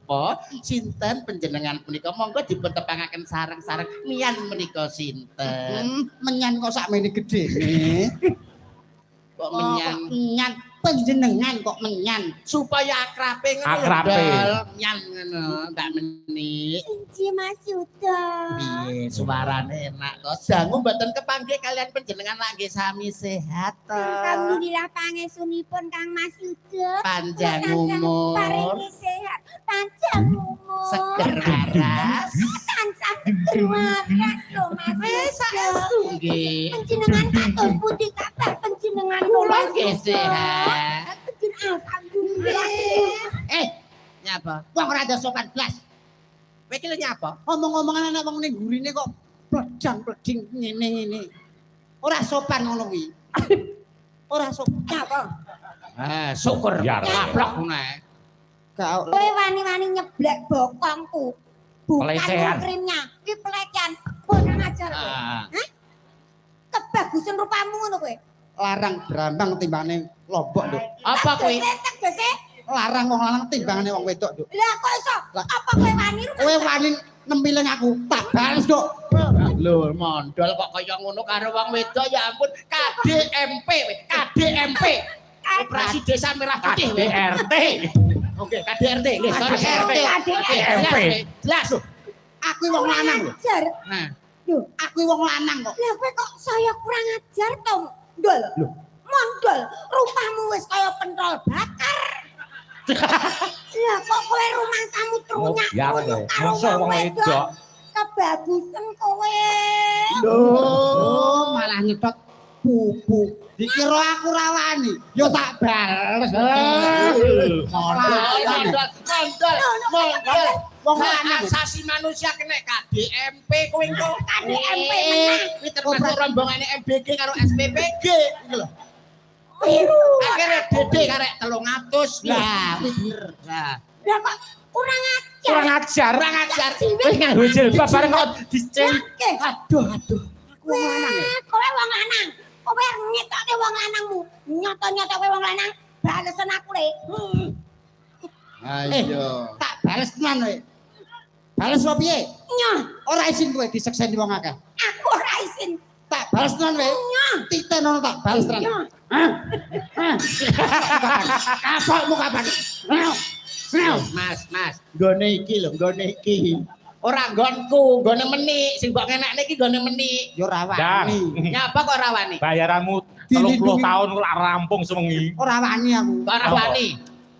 napa sinten panjenengan punika monggo dipun tepangaken sareng-sareng miyan menika sinten menyan kok sakmene gedene kok menyan menyan panjenengan kok menyan supaya akrabe ngono Akrabe. nyan ngono Mbak Meni Inci Mas Yuda. piye suarane enak to dangu mboten kepanggih kalian panjenengan lagi sami sehat to Alhamdulillah pangesunipun Kang Mas Yuda. panjang umur Paringi sehat, panjang umur. seger waras Tansah seger waras lho Mas Yuda. nggih Panjenengan kados pundi kabar panjenengan kula nggih sehat Alhamdulillah. nyapa wong ora ada sopan blas kowe iki lho nyapa omong-omongan anak wong ning gurine kok pledang-pleding ngene-ngene ora sopan ngono kuwi ora sopan apa syukur Ya, kaplok nek gak Kowe wani-wani nyeblek bokongku. Bukan Pelecehan. krimnya, ki pelecehan. Kurang ajar kowe. ah Kebagusan rupamu ngono kowe. larang brambang timbangane lombok nduk apa kowe Tegese, larang wong lanang timbangane wong wedok nduk lah kok iso? Apa kowe wani kowe wani nempiling aku tak bales nduk lho mondol kok kaya ngono karo wong wedok ya ampun KDMP we KDMP Operasi Desa Merah Putih we KDRT. oke KDRT nggih sorry KDMP. jelas lho aku wong lanang lho ajar. nah aku wong lanang kok Lah kowe kok saya kurang ajar to, Ndol? Mondol, rupamu wis kaya pentol bakar. Lah kok kowe rumah kamu trunyak Ya, trunyak kowe. karo Masa wong wedok. Kebagusan kowe. lho malah nyetot bubuk dikira aku rawani yo tak bales mondol wong hak lanang asasi manusia kena KDMP kowe engko KDMP menang. kuwi termasuk rombongane MBG karo SPPG ngono lho Biru. akhirnya dede karek 300 lah kuwi bener lah Lah kok kurang ajar. Kurang ajar. kurang ajar Kowe nganggo jilbab bareng kok diceng. Oke. aduh aku wong lanang ya Kowe wong lanang. Kowe ngetokne wong lanangmu. Nyoto-nyoto kowe wong lanang. Balesen aku le. ayo tak bales tenan kowe bales opo piye Nyoh, ora izin kowe disekseni wong akeh aku ora izin. tak bales tenan kowe Nyoh. titen ono tak bales tenan Nyoh. kapokmu kapan Mas nggone iki lho nggone iki ora nggonku nggone Meni sing mbok kenekne iki nggone Meni yo ora Dan wani nyapa kok ora wani bayaranmu 30 Dilindungi. tahun kok rampung sewengi. ora wani aku kok ora wani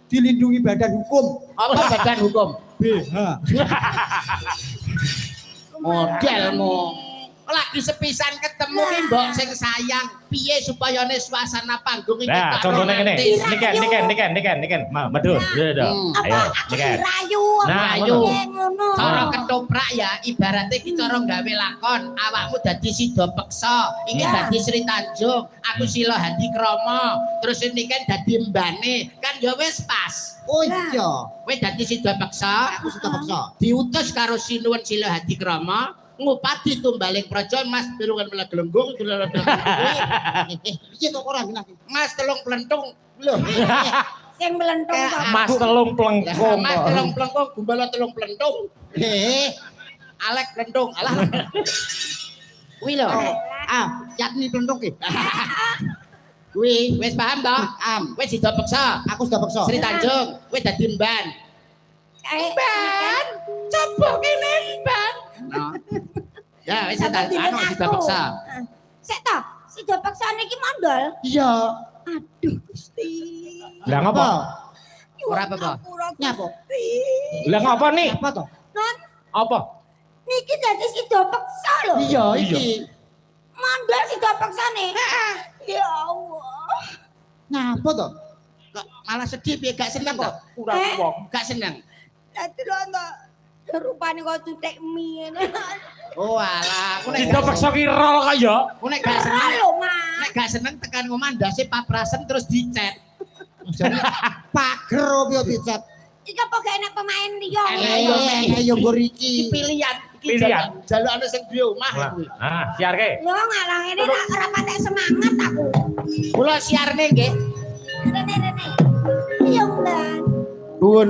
dilindungi badan hukum apa badan hukum BH modelmu lagi sepisan ketemu ki mbok sing sayang piye supaya suasana panggung iki Nah, tak contohnya ngene. romantis. Niken. Medul. Ayo, Apa aku niken. dirayu? Nah, ayo. ngono. Cara ketoprak ya ibaratnya iki cara gawe lakon awakmu dadi Sida Peksa iki Ya. dadi Sri Tanjung aku Sila Hadi Kromo terus ini kan dadi mbane kan ya wis pas oh iya kowe dadi Sida Peksa aku sudah paksa diutus karo Sinuwun Sila Hadi Kromo ngupati tumbaling praja Mas pirungan melagelenggung piye kok ora genah Mas telung plentung lho Sing melentung kok. Mas telung plengkung. Mas telung plentung gumbala telung plentung Alek plentung alah kuwi lho yatni plentung ki kuwi wis paham to wis Sida Peksa aku sudah paksa Sri Tanjung kowe dadi mban coba kene mban ya wis Sida Peksa Sik to, Sida Peksa niki mondol. iya Aduh Gusti. Lah ngapa? Ora apa-apa. nyapa Lah ngapa nih? apa to Non, Apa? niki dadi Sida Peksa lho. iya iki Mondol Sida Peksa nih. Ya Allah. ngapa to kok malah sedih piye gak seneng kok Kurang wong. gak seneng Dadi lho rupane kok cutek mie ngene. oh alah aku nek Kita paksa ki rol kaya. aku nek gak seneng Lho, Mas. nek gak seneng tekan ngomah ndase paprasen terus dicet jadi pager opo dicet Iki apa gak enak pemain liya? ayo nggo iki iki pilihan iki Pilihan. jalukane sing duwe omah kuwi Nah, siarke. Yo ngalah ini ora patek semangat aku. kula siarne nggih Rene. Iya, Mbak. nuwun